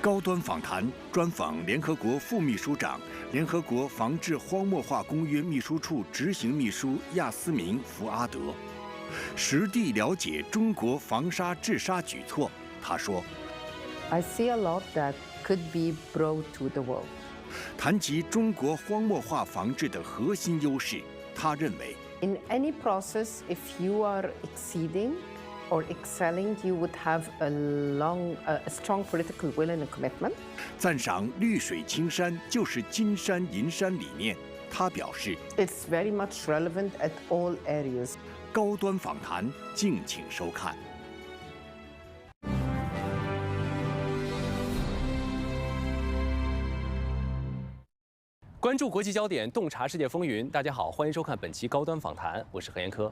高端访谈专访联合国副秘书长、联合国防治荒漠化公约秘书处执行秘书亚丝明福阿德，实地了解中国防沙治沙举措。他说 ：“I see a lot that could be brought to the world。”谈及中国荒漠化防治的核心优势，他认为 ：“In any process, if you are exceeding or excelling, you would have a strong political will and a commitment。”赞赏绿水青山就是金山银山理念。他表示 ：“It's very much relevant at all areas。”高端访谈，敬请收看。关注国际焦点，洞察世界风云。大家好，欢迎收看本期高端访谈，我是何延科。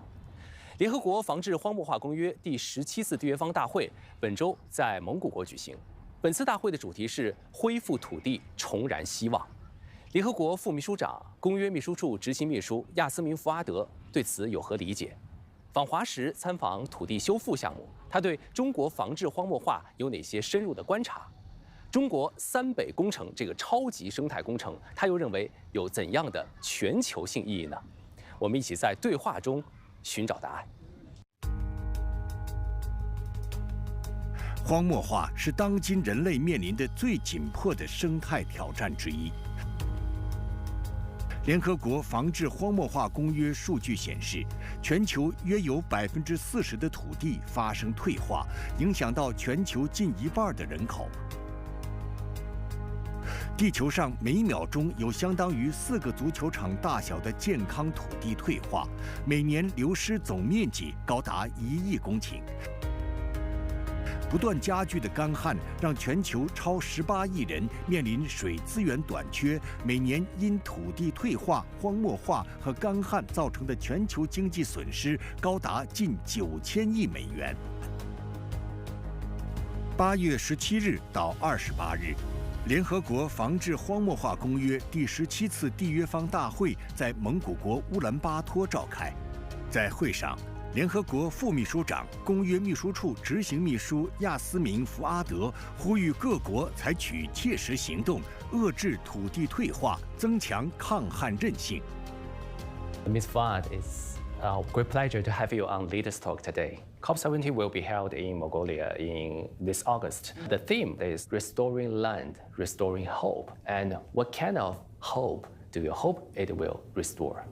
联合国防治荒漠化公约第17次缔约方大会本周在蒙古国举行。本次大会的主题是恢复土地，重燃希望。联合国副秘书长、公约秘书处执行秘书亚丝明福阿德对此有何理解？访华时参访土地修复项目，他对中国防治荒漠化有哪些深入的观察？中国三北工程这个超级生态工程，他又认为有怎样的全球性意义呢？我们一起在对话中寻找答案。荒漠化是当今人类面临的最紧迫的生态挑战之一。联合国防治荒漠化公约数据显示，全球约有40%的土地发生退化，影响到全球近1半的人口。地球上每秒钟有相当于4个足球场大小的健康土地退化，每年流失总面积高达1亿公顷。不断加剧的干旱让全球超18亿人面临水资源短缺，每年因土地退化、荒漠化和干旱造成的全球经济损失高达近9000亿美元。8月17日到28日。联合国防治荒漠化公约第17次缔约方大会在蒙古国乌兰巴托召开。在会上，联合国副秘书长、公约秘书处执行秘书亚丝明福阿德呼吁各国采取切实行动，遏制土地退化，增强抗旱韧性。Ms. Fuad, it's a great pleasure to have you on Leaders Talk today. COP70 will be held in Mongolia in this August. The theme is restoring land, restoring hope. And what kind of hope do you hope it will restore?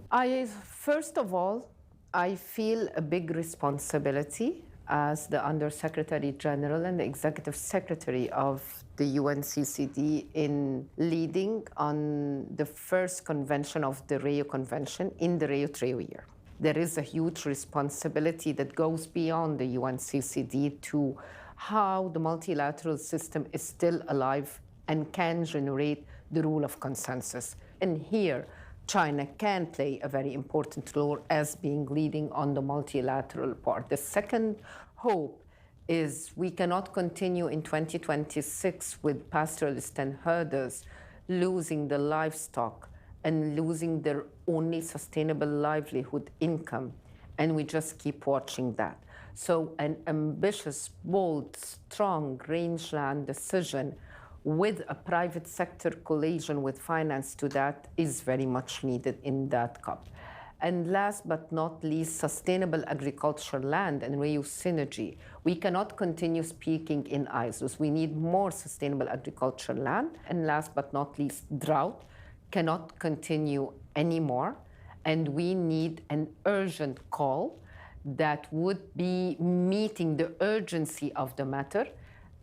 First of all, I feel a big responsibility as the Undersecretary General and the Executive Secretary of the UNCCD in leading on the first convention of the Rio Convention in the Rio Trio year. There is a huge responsibility that goes beyond the UNCCD to how the multilateral system is still alive and can generate the rule of consensus. And here, China can play a very important role as being leading on the multilateral part. The second hope is we cannot continue in 2026 with pastoralists and herders losing the livestock and losing their only sustainable livelihood income. And we just keep watching that. So an ambitious, bold, strong rangeland decision with a private sector coalition with finance to that is very much needed in that COP. And last but not least, sustainable agricultural land and reuse synergy. We cannot continue speaking in ISOs. We need more sustainable agricultural land. And last but not least, drought cannot continue anymore, and we need an urgent call that would be meeting the urgency of the matter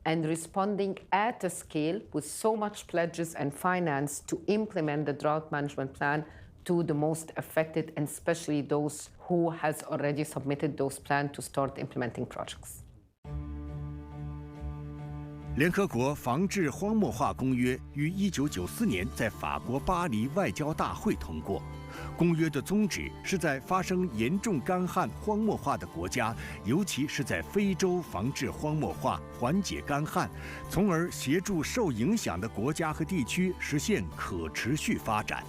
and responding at a scale with so much pledges and finance to implement the drought management plan to the most affected, and especially those who has already submitted those plans to start implementing projects. 联合国防治荒漠化公约于1994年在法国巴黎外交大会通过。公约的宗旨是在发生严重干旱、荒漠化的国家，尤其是在非洲，防治荒漠化、缓解干旱，从而协助受影响的国家和地区实现可持续发展。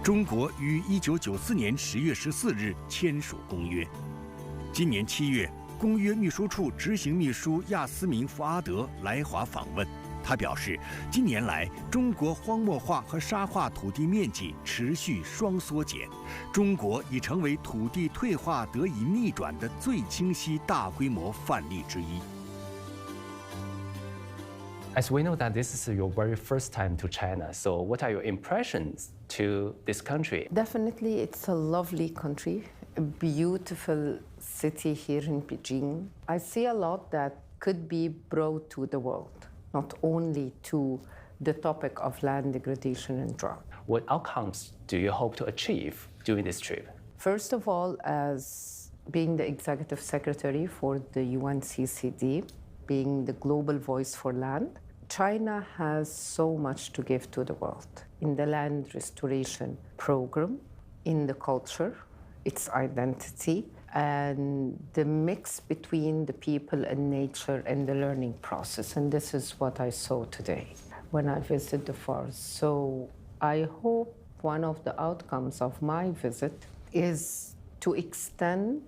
中国于1994年10月14日签署公约。今年7月，公约秘书处执行秘书亚丝明福阿德来华访问。他表示，近年来中国荒漠化和沙化土地面积持续双缩减，中国已成为土地退化得以逆转的最清晰大规模范例之一。As we know that this is your very first time to China, so what are your impressions to this country? Definitely, it's a lovely country, a beautiful city here in Beijing. I see a lot that could be brought to the world, not only to the topic of land degradation and drought. What outcomes do you hope to achieve during this trip? First of all, as being the executive secretary for the UNCCD, being the global voice for land, China has so much to give to the world in the land restoration program, in the culture, its identity, and the mix between the people and nature and the learning process. And this is what I saw today when I visited the forest. So I hope one of the outcomes of my visit is to extend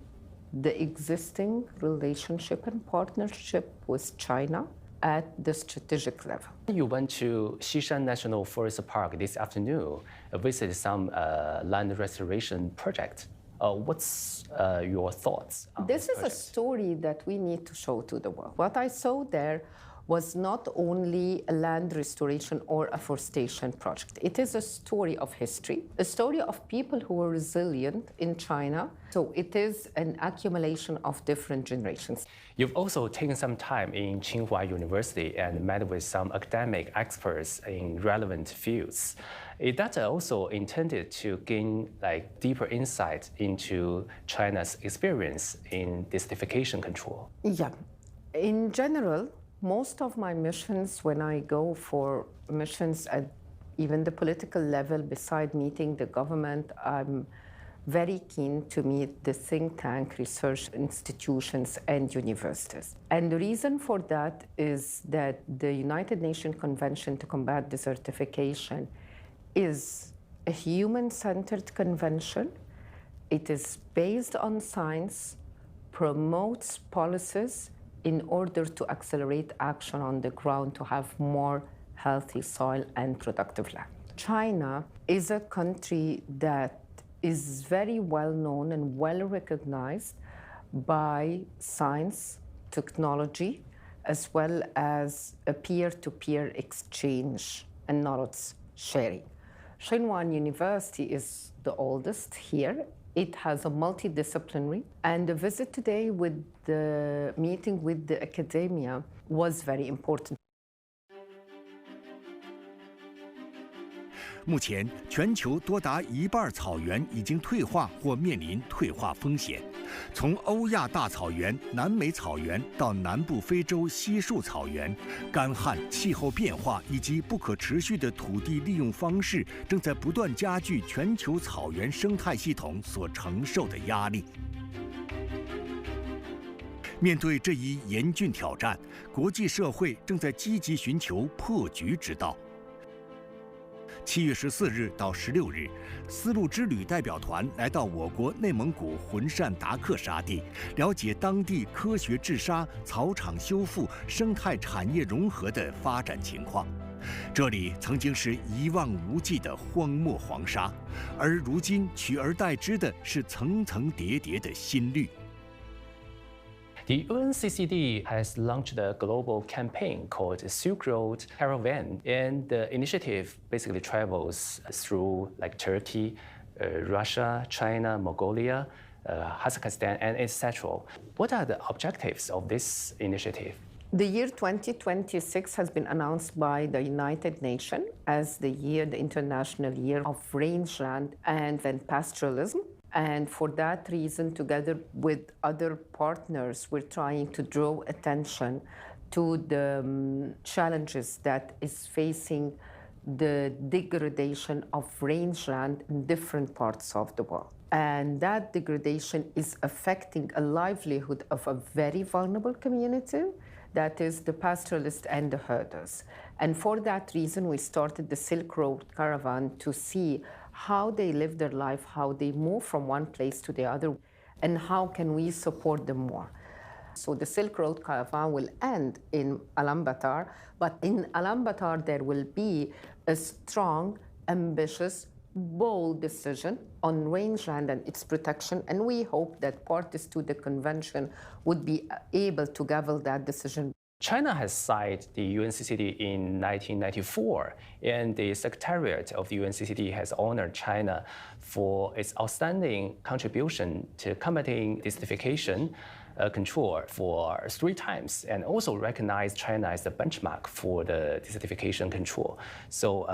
the existing relationship and partnership with China at the strategic level. You went to Xishan National Forest Park this afternoon, visited some land restoration project. What's your thoughts on this is project? A story that we need to show to the world. What I saw there was not only a land restoration or afforestation project. It is a story of history, a story of people who were resilient in China. So it is an accumulation of different generations. You've also taken some time in Tsinghua University and met with some academic experts in relevant fields. Is that also intended to gain deeper insight into China's experience in desertification control? Yeah. In general, most of my missions, when I go for missions at even the political level, beside meeting the government, I'm very keen to meet the think tank research institutions and universities. And the reason for that is that the United Nations Convention to Combat Desertification is a human-centered convention. It is based on science, promotes policies in order to accelerate action on the ground to have more healthy soil and productive land. China is a country that is very well known and well recognized by science, technology, as well as a peer-to-peer exchange and knowledge sharing. Tsinghua University is the oldest here. It has a multidisciplinary, and the visit today with the meeting with the academia was very important. 目前，全球多达一半草原已经退化或面临退化风险。从欧亚大草原、南美草原到南部非洲稀树草原，干旱、气候变化以及不可持续的土地利用方式，正在不断加剧全球草原生态系统所承受的压力。面对这一严峻挑战，国际社会正在积极寻求破局之道。7月14日到16日，丝路之旅代表团来到我国内蒙古浑善达克沙地，了解当地科学治沙、草场修复、生态产业融合的发展情况。这里曾经是一望无际的荒漠黄沙，而如今取而代之的是层层叠叠的新绿。The UNCCD has launched a global campaign called Silk Road Caravan, and the initiative basically travels through Turkey, Russia, China, Mongolia, Kazakhstan, and etc. What are the objectives of this initiative? The year 2026 has been announced by the United Nations as the International Year of Rangeland and then Pastoralism. And for that reason, together with other partners, we're trying to draw attention to the challenges that is facing the degradation of rangeland in different parts of the world. And that degradation is affecting a livelihood of a very vulnerable community, that is the pastoralists and the herders. And for that reason, we started the Silk Road Caravan to see how they live their life, how they move from one place to the other, and how can we support them more. So the Silk Road Caravan will end in Ulaanbaatar, but in Ulaanbaatar there will be a strong, ambitious, bold decision on rangeland and its protection, and we hope that parties to the convention would be able to gavel that decision. China has signed the UNCCD in 1994, and the Secretariat of the UNCCD has honored China for its outstanding contribution to combating desertification control for 3 times, and also recognized China as the benchmark for the desertification control. So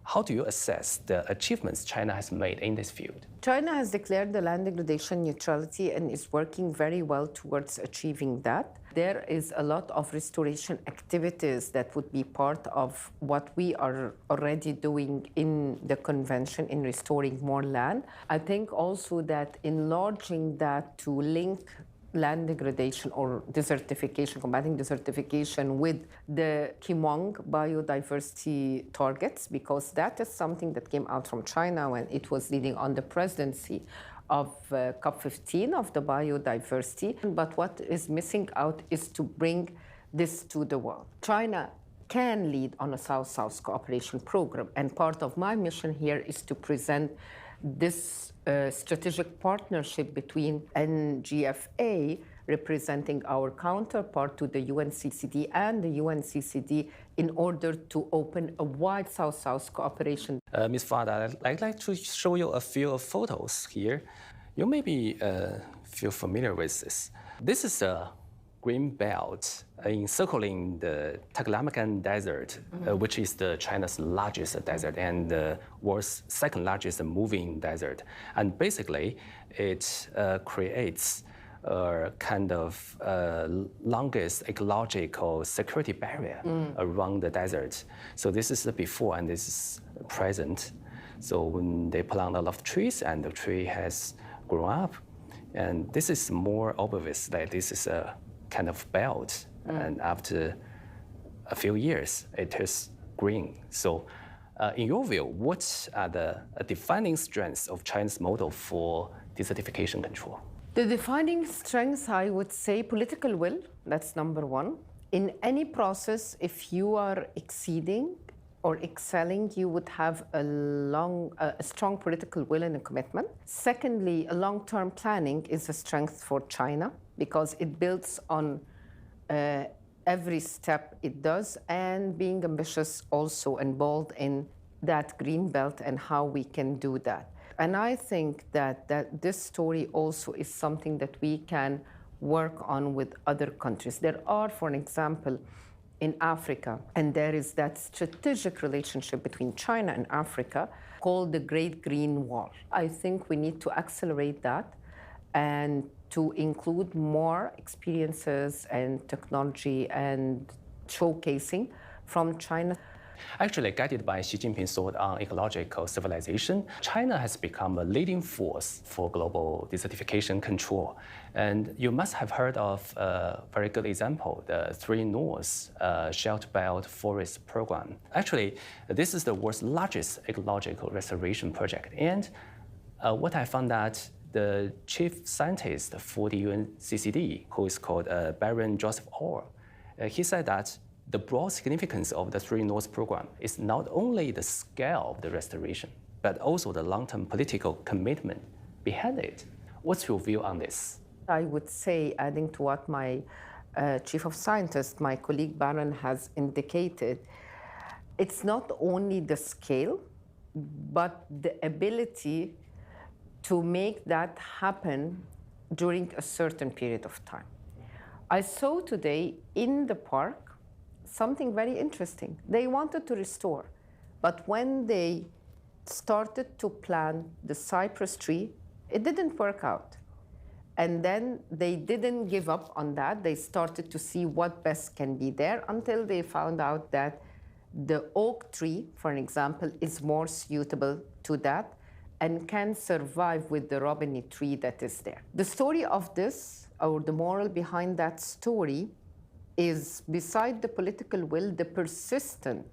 how do you assess the achievements China has made in this field? China has declared the land degradation neutrality and is working very well towards achieving that. There is a lot of restoration activities that would be part of what we are already doing in the convention in restoring more land. I think also that enlarging that to link land degradation or desertification, combating desertification with the Kimong biodiversity targets, because that is something that came out from China when it was leading on the presidency of COP15 of the biodiversity. But what is missing out is to bring this to the world. China can lead on a South-South cooperation program, and part of my mission here is to present this strategic partnership between NGFA, representing our counterpart to the UNCCD, and the UNCCD in order to open a wide South-South cooperation. Ms. Fada, I'd like to show you a few photos here. You may be feel familiar with this. This is a green belt encircling the Taklamakan Desert, which is China's largest desert and the world's second largest moving desert. And basically, it creates a kind of longest ecological security barrier around the desert. So this is the before and this is present. So when they plant a lot of trees and the tree has grown up, and this is more obvious that this is a kind of belt, and after a few years, it is green. So in your view, what are the defining strengths of China's model for desertification control? The defining strengths, I would say, political will, that's number one. In any process, if you are exceeding or excelling, you would have a strong political will and a commitment. Secondly, a long-term planning is a strength for China because it builds on every step it does, and being ambitious also and bold in that green belt and how we can do that. And I think that this story also is something that we can work on with other countries. There are, for an example, in Africa, and there is that strategic relationship between China and Africa called the Great Green Wall. I think we need to accelerate that and to include more experiences and technology and showcasing from China. Actually, guided by Xi Jinping's thought on ecological civilization, China has become a leading force for global desertification control. And you must have heard of a very good example, the Three Norths Shelter Belt Forest Program. Actually, this is the world's largest ecological restoration project. And what I found out, the chief scientist for the UNCCD, who is called Baron Joseph Orr, he said that the broad significance of the Three Norths program is not only the scale of the restoration, but also the long-term political commitment behind it. What's your view on this? I would say, adding to what my chief of scientists, my colleague Baron, has indicated, it's not only the scale, but the ability to make that happen during a certain period of time. I saw today in the park something very interesting. They wanted to restore, but when they started to plant the cypress tree, it didn't work out. And then they didn't give up on that. They started to see what best can be there until they found out that the oak tree, for an example, is more suitable to that and can survive with the robiny tree that is there. The story of this, or the moral behind that story, is beside the political will, the persistent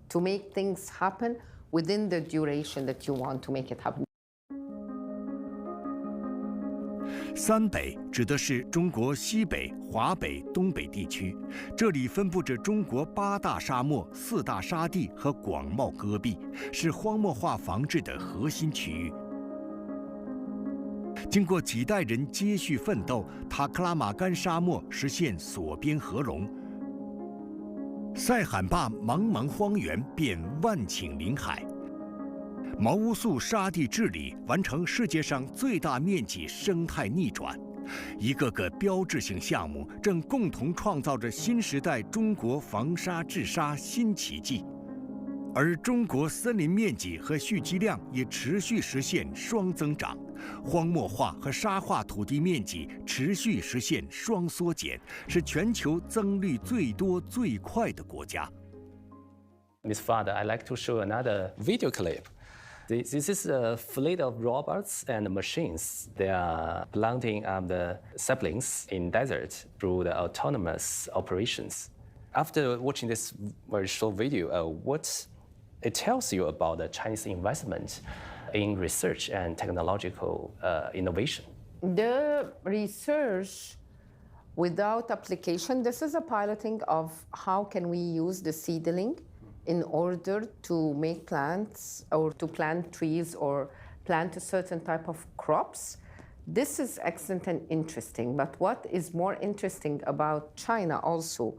to make things happen within the duration that you want to make it happen. 三北指的是中国西北、华北、东北地区，这里分布着中国8大沙漠、4大沙地和广袤戈壁，是荒漠化防治的核心区域。经过几代人接续奋斗，塔克拉玛干沙漠实现锁边合龙，塞罕坝茫茫荒原变万顷林海。毛乌素沙地治理完成世界上最大面积生态逆转，一个个标志性项目正共同创造着新时代中国防沙治沙新奇迹，而中国森林面积和蓄积量也持续实现双增长，荒漠化和沙化土地面积持续实现双缩减，是全球增绿最多最快的国家。Ms. Father, I'd like to show another video clip. This is a fleet of robots and machines. They are planting the saplings in desert through the autonomous operations. After watching this very short video, what it tells you about the Chinese investment in research and technological innovation? The research without application, this is a piloting of how can we use the seedling in order to make plants or to plant trees or plant a certain type of crops. This is excellent and interesting, but what is more interesting about China also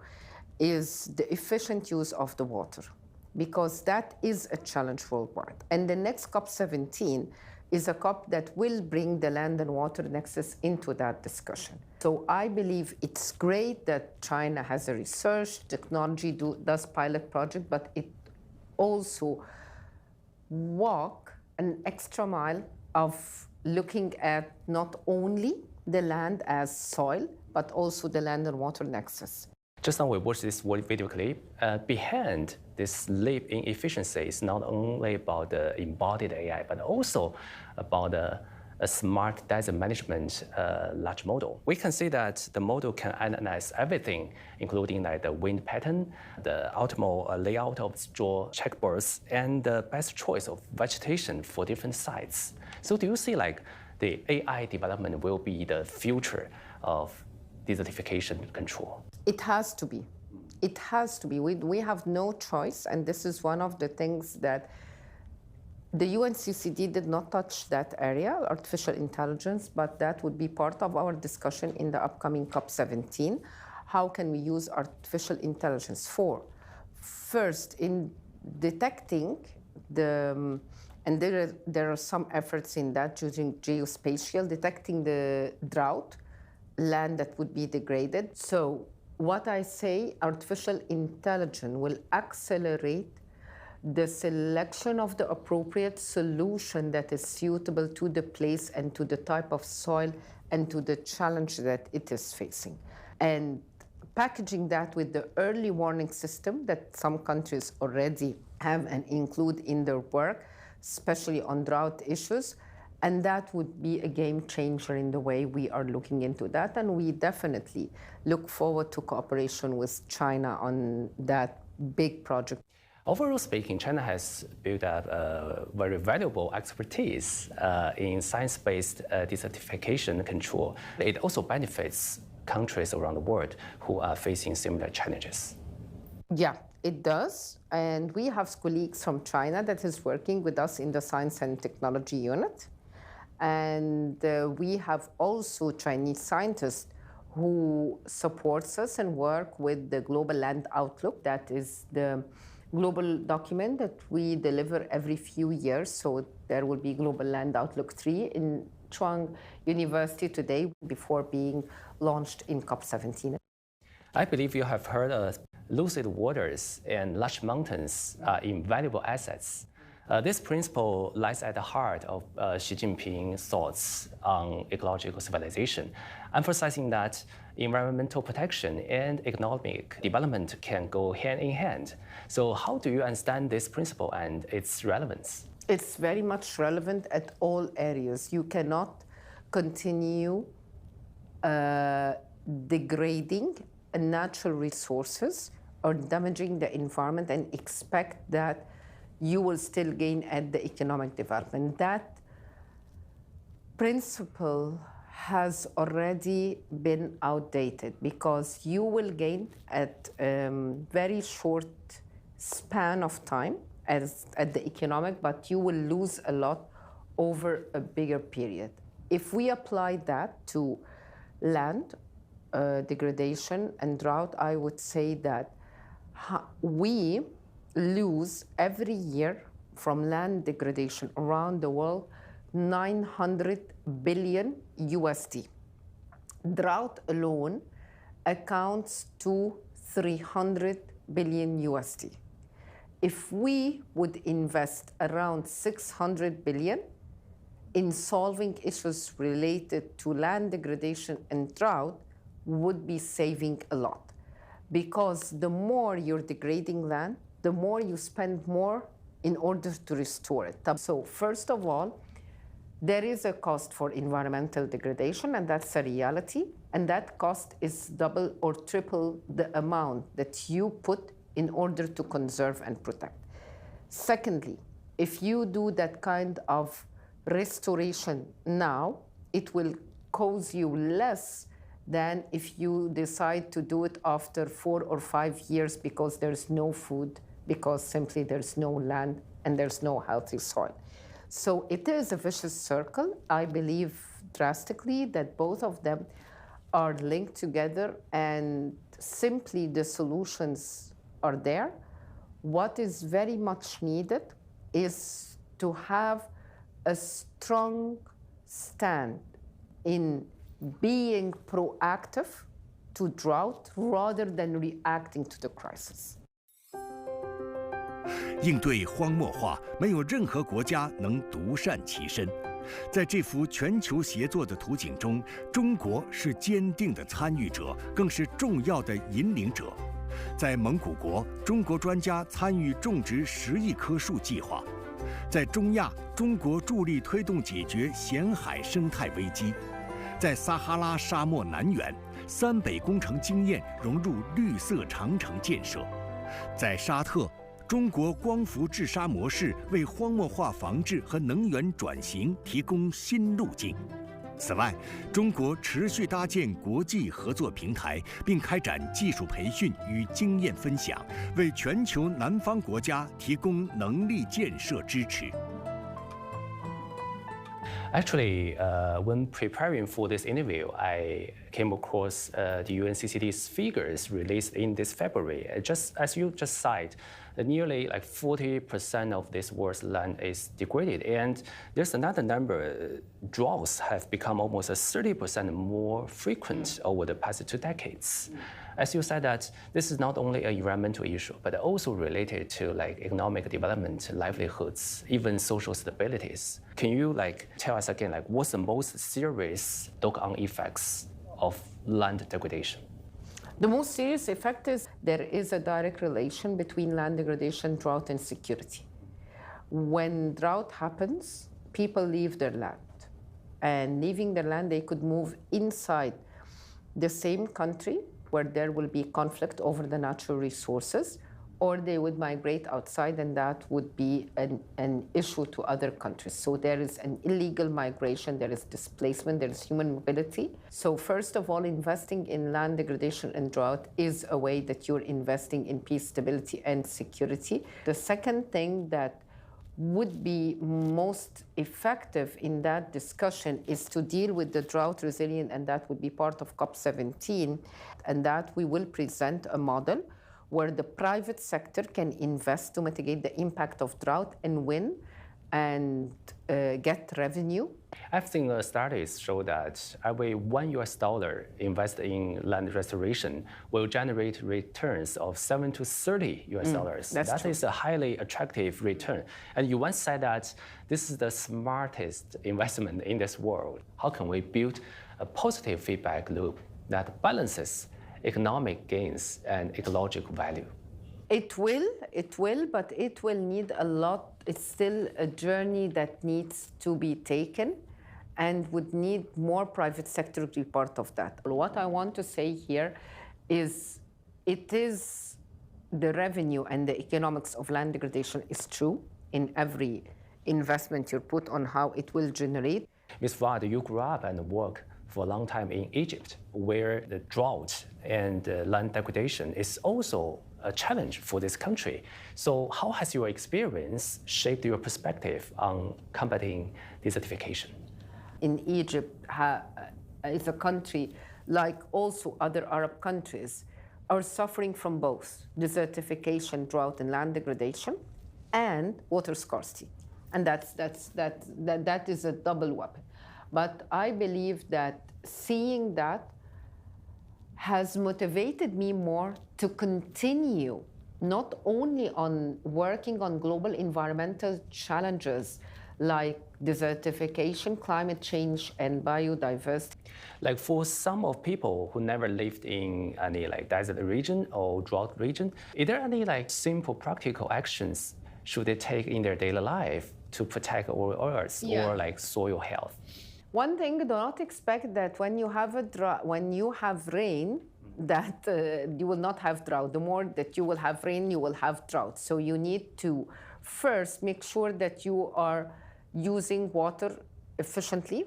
is the efficient use of the water, because that is a challenge worldwide. And the next COP17 is a COP that will bring the land and water nexus into that discussion. So I believe it's great that China has a research, technology does pilot project, but it also walk an extra mile of looking at not only the land as soil, but also the land and water nexus. Just now we watched this video clip. Behind this leap in efficiency is not only about the embodied AI, but also about a smart desert management large model. We can see that the model can analyze everything, including like the wind pattern, the optimal layout of straw checkboards, and the best choice of vegetation for different sites. So do you see like the AI development will be the future of desertification control? It has to be. It has to be. We have no choice, and this is one of the things that the UNCCD did not touch that area, artificial intelligence, but that would be part of our discussion in the upcoming COP17. How can we use artificial intelligence for? First, in detecting and there are some efforts in that using geospatial, detecting the drought, land that would be degraded. So what I say, artificial intelligence will accelerate the selection of the appropriate solution that is suitable to the place and to the type of soil and to the challenge that it is facing. And packaging that with the early warning system that some countries already have and include in their work, especially on drought issues, and that would be a game changer in the way we are looking into that. And we definitely look forward to cooperation with China on that big project. Overall speaking, China has built up a very valuable expertise in science-based desertification control. It also benefits countries around the world who are facing similar challenges. Yeah, it does. And we have colleagues from China that is working with us in the Science and Technology Unit. And we have also Chinese scientists who supports us and work with the Global Land Outlook. That is the global document that we deliver every few years. So there will be Global Land Outlook 3 in Chuang University today before being launched in COP17. I believe you have heard of lucid waters and large mountains are invaluable assets. This principle lies at the heart of Xi Jinping's thoughts on ecological civilization, emphasizing that environmental protection and economic development can go hand in hand. So how do you understand this principle and its relevance? It's very much relevant at all areas. You cannot continue degrading natural resources or damaging the environment and expect that you will still gain at the economic development. That principle has already been outdated because you will gain at very short span of time at the economic, but you will lose a lot over a bigger period. If we apply that to land degradation and drought, I would say that we lose every year from land degradation around the world 900 billion USD. Drought alone accounts to 300 billion USD. If we would invest around 600 billion in solving issues related to land degradation and drought, would be saving a lot. Because the more you're degrading land, the more you spend more in order to restore it. So first of all, there is a cost for environmental degradation, and that's a reality. And that cost is double or triple the amount that you put in order to conserve and protect. Secondly, if you do that kind of restoration now, it will cost you less than if you decide to do it after 4 or 5 years because there's no food, because simply there's no land and there's no healthy soil. So it is a vicious circle. I believe drastically that both of them are linked together and simply the solutions are there. What is very much needed is to have a strong stand in being proactive to drought rather than reacting to the crisis. 应对荒漠化，没有任何国家能独善其身。在这幅全球协作的图景中，中国是坚定的参与者，更是重要的引领者。在蒙古国，中国专家参与种植10亿棵树计划；在中亚，中国助力推动解决咸海生态危机；在撒哈拉沙漠南缘，3北工程经验融入绿色长城建设；在沙特，中国光伏治沙模式为荒漠化防治和能源转型提供新路径。此外，中国持续搭建国际合作平台，并开展技术培训与经验分享，为全球南方国家提供能力建设支持。Actually, when preparing for this interview, I came across the UNCCT's figures released in this February. Just as you just cited, nearly like 40% of this world's land is degraded. And there's another number, droughts have become almost 30% more frequent over the past 2 decades. As you said that this is not only an environmental issue, but also related to like economic development, livelihoods, even social stabilities. Can you like tell us again, like what's the most serious knock-on effects of land degradation? The most serious effect is there is a direct relation between land degradation, drought, and security. When drought happens, people leave their land. And leaving their land, they could move inside the same country where there will be conflict over the natural resources, or they would migrate outside, and that would be an issue to other countries. So there is an illegal migration, there is displacement, there is human mobility. So first of all, investing in land degradation and drought is a way that you're investing in peace, stability, and security. The second thing that would be most effective in that discussion is to deal with the drought resilient, and that would be part of COP17, and that we will present a model where the private sector can invest to mitigate the impact of drought and win and get revenue. I've seen studies show that every $1 invested in land restoration will generate returns of $7 to $30. That is a highly attractive return. And you once said that this is the smartest investment in this world. How can we build a positive feedback loop that balances economic gains and ecological value? It will, but it will need a lot. It's still a journey that needs to be taken and would need more private sector to be part of that. What I want to say here is it is the revenue and the economics of land degradation is true in every investment you put on how it will generate. Ms. Fuad, you grew up and work for a long time in Egypt, where the drought and land degradation is also a challenge for this country. So how has your experience shaped your perspective on combating desertification? In Egypt, is a country, like also other Arab countries, are suffering from both desertification, drought, and land degradation, and water scarcity. And that is a double weapon. But I believe that seeing that has motivated me more to continue not only on working on global environmental challenges like desertification, climate change, and biodiversity. Like for some of people who never lived in any like desert region or drought region, is there any like simple practical actions should they take in their daily life to protect our earth or like soil health? One thing, do not expect that when you have rain, that you will not have drought. The more that you will have rain, you will have drought. So you need to first make sure that you are using water efficiently.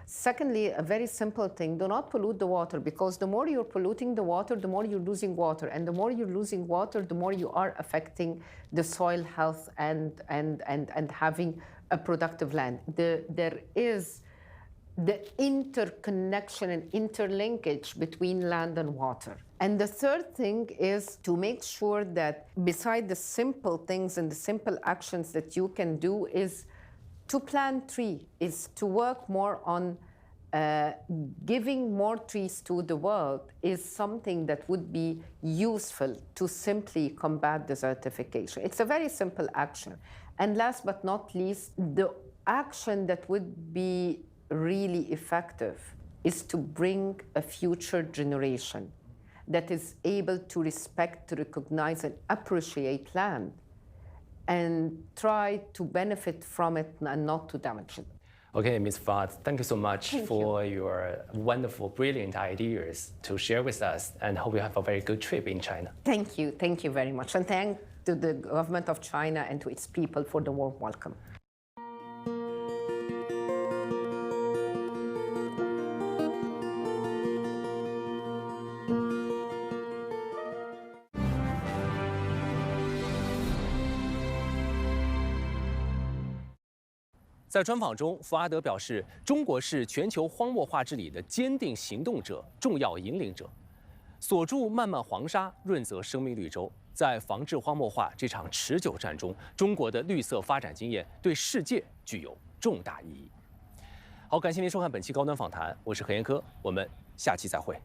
Secondly, a very simple thing, do not pollute the water, because the more you're polluting the water, the more you're losing water. And the more you're losing water, the more you are affecting the soil health and having a productive land. There is the interconnection and interlinkage between land and water. And the third thing is to make sure that beside the simple things and the simple actions that you can do is to plant trees, is to work more on giving more trees to the world is something that would be useful to simply combat desertification. It's a very simple action. And last but not least, the action that would be really effective is to bring a future generation that is able to respect, to recognize, and appreciate land, and try to benefit from it and not to damage it. Okay, Ms. Fath, thank you so much for your wonderful, brilliant ideas to share with us, and hope you have a very good trip in China. Thank you very much. And thank to the government of China and to its people for the warm welcome. 在专访中，福阿德表示，中国是全球荒漠化治理的坚定行动者、重要引领者，锁住漫漫黄沙，润泽生命绿洲。在防治荒漠化这场持久战中，中国的绿色发展经验对世界具有重大意义。好，感谢您收看本期高端访谈，我是何彦科，我们下期再会。